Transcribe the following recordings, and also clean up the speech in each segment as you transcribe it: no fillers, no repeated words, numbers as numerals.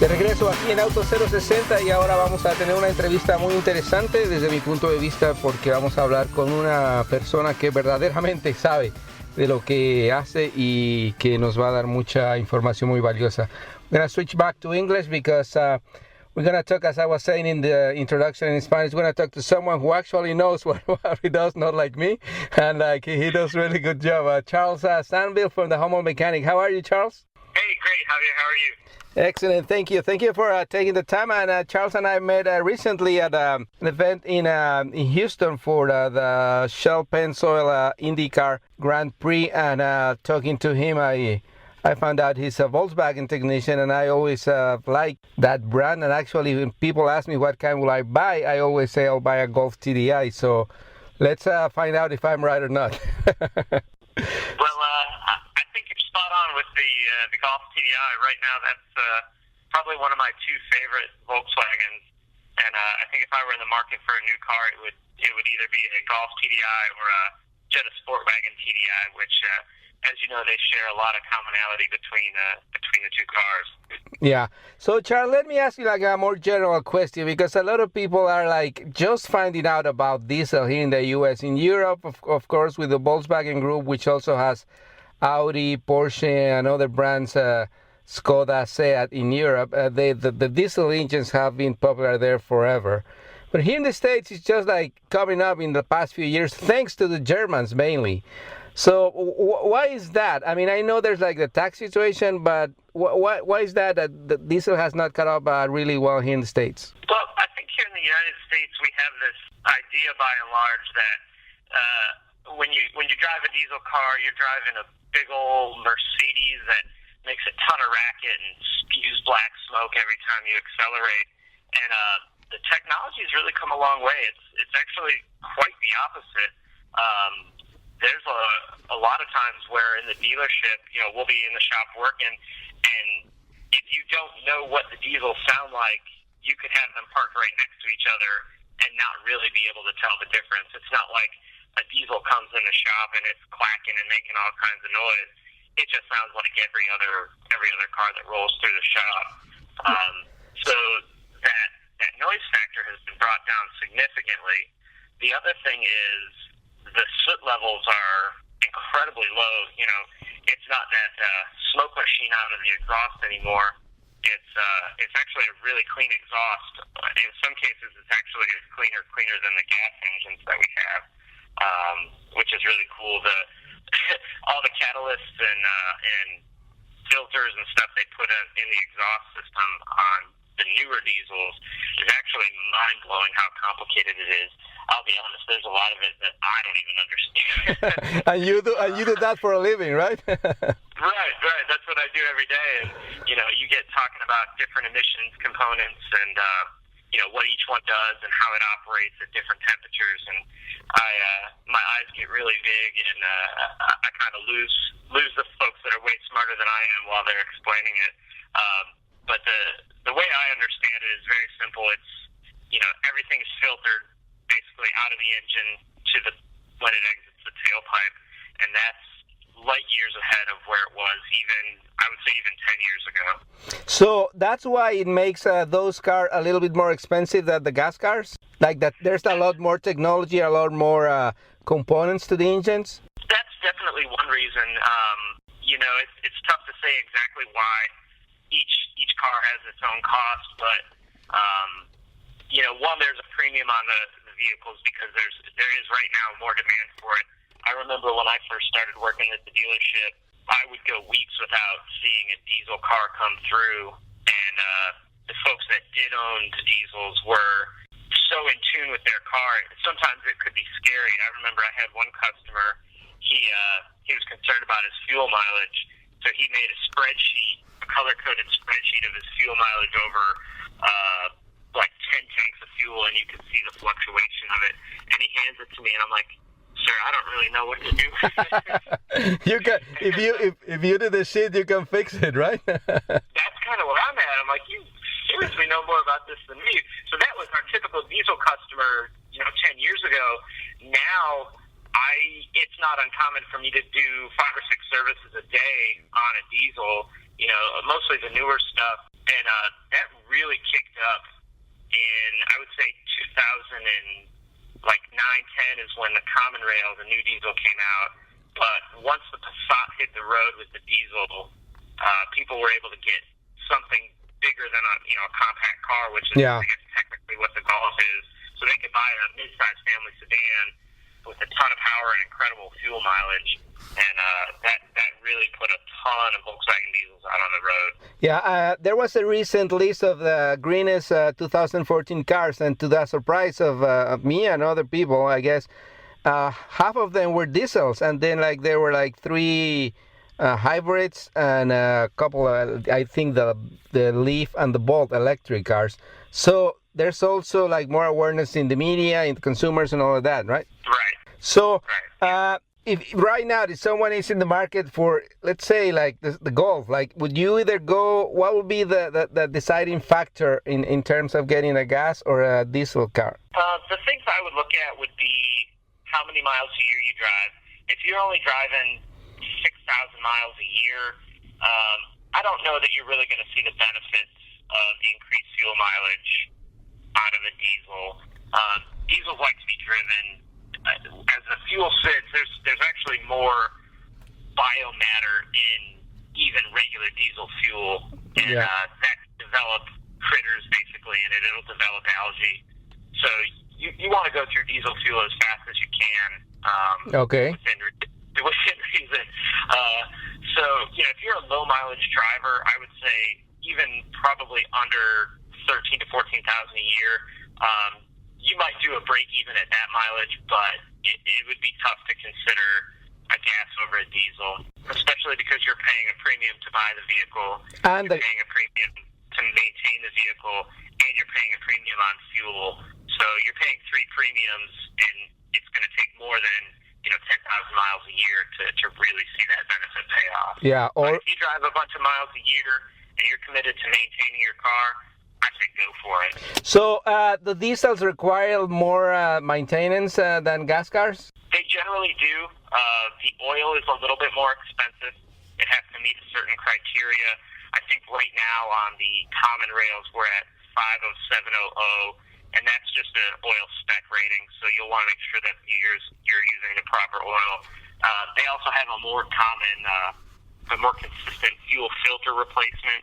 De regreso aquí en Auto 060 y ahora vamos a tener una entrevista muy interesante desde mi punto de vista porque vamos a hablar con una persona que verdaderamente sabe de lo que hace y que nos va a dar mucha información muy valiosa. I'm going to switch back to English because we're going to talk, as I was saying in the introduction in Spanish, we're going to talk to someone who actually knows what he does, not like me, and like he does a really good job. Charles Sanville from the Home Mechanic. How are you, Charles? Hey, great, Javier. How are you? Excellent, thank you. Thank you for taking the time. And Charles and I met recently at an event in Houston for the Shell Pennzoil IndyCar Grand Prix. And talking to him, I found out he's a Volkswagen technician, and I always like that brand. And actually, when people ask me what kind will I buy, I always say I'll buy a Golf TDI. So let's find out if I'm right or not. Well, I think you're spot on with the Golf TDI. Right now, that's probably one of my two favorite Volkswagens. And I think if I were in the market for a new car, it would either be a Golf TDI or a Jetta Sportwagen TDI, which, as you know, they share a lot of commonality between the two cars. Yeah. So, Charles, let me ask you like a more general question, because a lot of people are like just finding out about diesel here in the U.S. In Europe, of course, with the Volkswagen Group, which also has Audi, Porsche, and other brands, Skoda, Seat in Europe, the diesel engines have been popular there forever. But here in the States, it's just like coming up in the past few years, thanks to the Germans mainly. So why is that? I mean, I know there's like the tax situation, but why is that the diesel has not caught up really well here in the States? Well, I think here in the United States, we have this idea by and large that when you drive a diesel car, you're driving a big old Mercedes that makes a ton of racket and spews black smoke every time you accelerate. And the technology has really come a long way. It's actually quite the opposite. There's a lot of times where in the dealership, we'll be in the shop working, and if you don't know what the diesels sound like, you could have them parked right next to each other and not really be able to tell the difference. It's not like a diesel comes in the shop and it's clacking and making all kinds of noise. It just sounds like every other car that rolls through the shop. So that noise factor has been brought down significantly. The other thing is the soot levels are incredibly low. It's not that smoke machine out of the exhaust anymore. It's actually a really clean exhaust. In some cases, it's actually cleaner than the gas engines that we have, which is really cool. All the catalysts and filters and stuff they put in the exhaust system on the newer diesels is actually mind-blowing how complicated it is. I'll be honest, there's a lot of it that I don't even understand. And you do that for a living, right? Right. That's what I do every day. And, you get talking about different emissions components and, what each one does and how it operates at different temperatures. And my eyes get really big, and I kind of lose the folks that are way smarter than I am while they're explaining it. But the way I understand it is very simple. It's, everything is filtered basically out of the engine when it exits the tailpipe, and that's light years ahead of where it was I would say even 10 years ago. So that's why it makes those cars a little bit more expensive than the gas cars? Like that there's a lot more technology, a lot more components to the engines? That's definitely one reason. It's tough to say exactly why each car has its own cost, but one, there's a premium on the vehicles because there is right now more demand for it. I remember when I first started working at the dealership, I would go weeks without seeing a diesel car come through, and the folks that did own the diesels were so in tune with their car. Sometimes it could be scary. I remember I had one customer, he was concerned about his fuel mileage, so he made a spreadsheet, a color-coded spreadsheet of his fuel mileage over like 10 tanks of fuel, and you could see the fluctuation of it. And he hands it to me, and I'm like, "Sir, I don't really know what to do." You can, if you do the shit, you can fix it, right? That's kind of what I'm at. I'm like, you seriously know more about this than me. So that was our typical diesel customer, 10 years ago. Now, it's not uncommon for me to do 5 or 6 services a day on a diesel. Mostly the newer stuff. And that really kicked up in, I would say, 2009-10 is when the Common Rail, the new diesel, came out. But once the Passat hit the road with the diesel, people were able to get something bigger than a compact car, which is, I guess, technically what the Golf is. So they could buy a mid-sized family sedan with a ton of power and incredible fuel mileage, and that really put a ton of Volkswagen diesels out on the road. Yeah, there was a recent list of the greenest 2014 cars, and to the surprise of me and other people, I guess, half of them were diesels, and then there were 3 hybrids and a couple of, I think, the Leaf and the Bolt electric cars. So there's also more awareness in the media, in the consumers, and all of that, right? Right. So, if right now if someone is in the market for, let's say, the Golf, would you either go? What would be the deciding factor in terms of getting a gas or a diesel car? The things I would look at would be how many miles a year you drive. If you're only driving 6,000 miles a year, I don't know that you're really going to see the benefits of the increased fuel mileage out of a diesel. Diesels like to be driven. As the fuel sits, there's actually more biomatter in even regular diesel fuel, and that develop critters basically in it. It'll develop algae. So you want to go through diesel fuel as fast as you can. Within reason. So if you're a low mileage driver, I would say even probably under 13 to 14,000 a year. You might do a break even at that mileage, but it would be tough to consider a gas over a diesel, especially because you're paying a premium to buy the vehicle, and you're paying a premium to maintain the vehicle, and you're paying a premium on fuel. So you're paying 3 premiums, and it's going to take more than 10,000 miles a year to really see that benefit pay off. Yeah. Or but if you drive a bunch of miles a year and you're committed to maintaining your car, I say go for it. So the diesels require more maintenance than gas cars? They generally do. The oil is a little bit more expensive. It has to meet a certain criteria. I think right now on the common rails we're at 50700, and that's just an oil spec rating, so you'll want to make sure that you're using the proper oil. They also have a more consistent fuel filter replacement,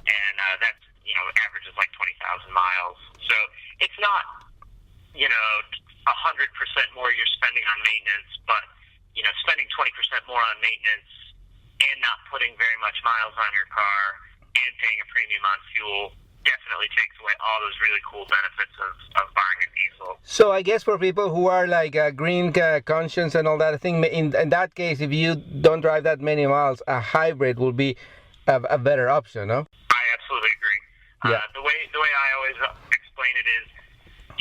and that's averages 20,000 miles. So it's not 100% more you're spending on maintenance, but spending 20% more on maintenance and not putting very much miles on your car and paying a premium on fuel definitely takes away all those really cool benefits of buying a diesel. So I guess for people who are green conscious and all that, I think in that case, if you don't drive that many miles, a hybrid will be a better option, no? I absolutely agree. Yeah. The way I always explain it is,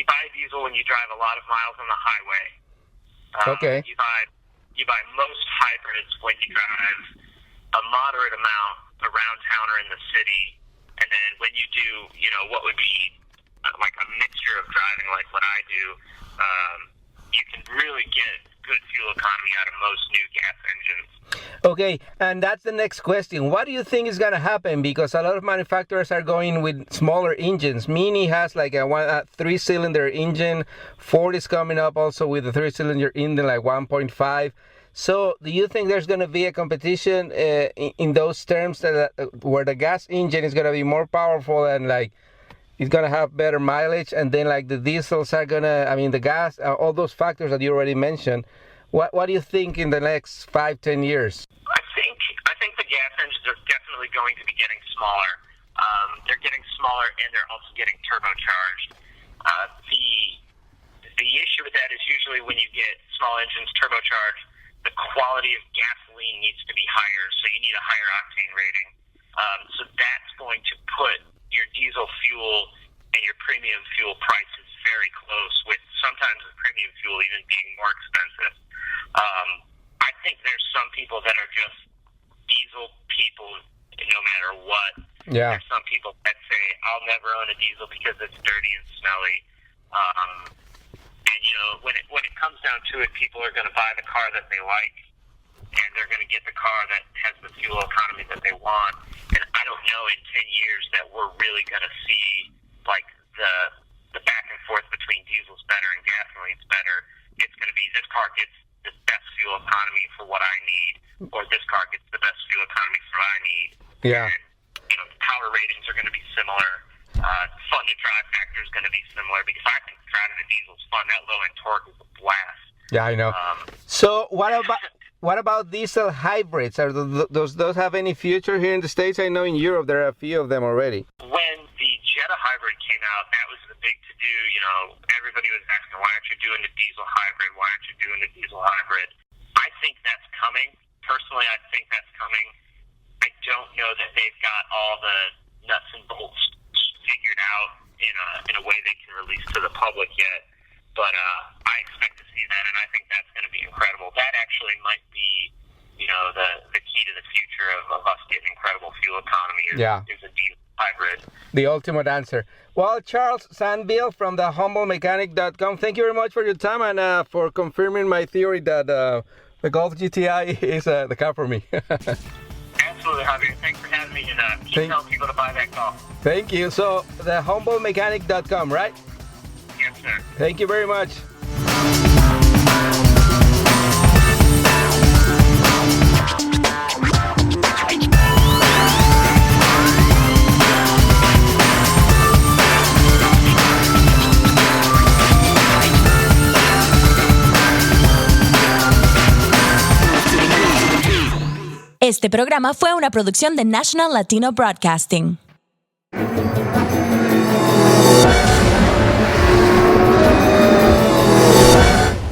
you buy a diesel when you drive a lot of miles on the highway. Okay. You buy most hybrids when you drive a moderate amount around town or in the city, and then when you do, what would be a mixture of driving like what I do, you can really get good fuel economy out of most new gas engines. Okay, and that's the next question. What do you think is going to happen? Because a lot of manufacturers are going with smaller engines. Mini has a 3-cylinder engine. Ford is coming up also with a 3-cylinder engine, 1.5. So do you think there's going to be a competition in those terms where the gas engine is going to be more powerful and it's going to have better mileage, and then the diesels are going to, the gas, all those factors that you already mentioned? What do you think in the next 5-10 years? I think the gas engines are definitely going to be getting smaller. They're getting smaller and they're also getting turbocharged. The issue with that is usually when you get small engines turbocharged, the quality of gasoline needs to be higher, so you need a higher octane rating. So that's going to put your diesel fuel and your premium fuel prices very close, with sometimes the premium fuel even being more expensive. I think there's some people that are just diesel people no matter what. Yeah. There's some people that say, I'll never own a diesel because it's dirty and smelly. And when it comes down to it, people are going to buy the car that they like. and they're going to get the car that has the fuel economy that they want. And I don't know in 10 years that we're really going to see like the back and forth between diesel's better and gasoline's better. It's going to be this car gets the best fuel economy for what I need, or this car gets the best fuel economy for what I need. Yeah. And, the power ratings are going to be similar. Fun to drive factor is going to be similar, because I think driving a diesel is fun. That low end torque is a blast. Yeah, I know. So what about diesel hybrids? Does those have any future here in the States? I know in Europe there are a few of them already. When the Jetta hybrid came out, that was the big to-do. Everybody was asking, why aren't you doing the diesel hybrid? Why aren't you doing the diesel hybrid? I think that's coming. Personally, I think that's coming. I don't know that they've got all the nuts and bolts figured out in a way they can release to the public yet. But I expect to see that, and I think that's going to be incredible. That actually might be, the key to the future of us getting incredible fuel economy is a diesel hybrid. The ultimate answer. Well, Charles Sanville from the humblemechanic.com, thank you very much for your time and for confirming my theory that the Golf GTI is the car for me. Absolutely, Javier. Thanks for having me, and keep telling people to buy that car. Thank you. So, the humblemechanic.com, right? Yes, sir. Thank you very much. Este programa fue una producción de National Latino Broadcasting.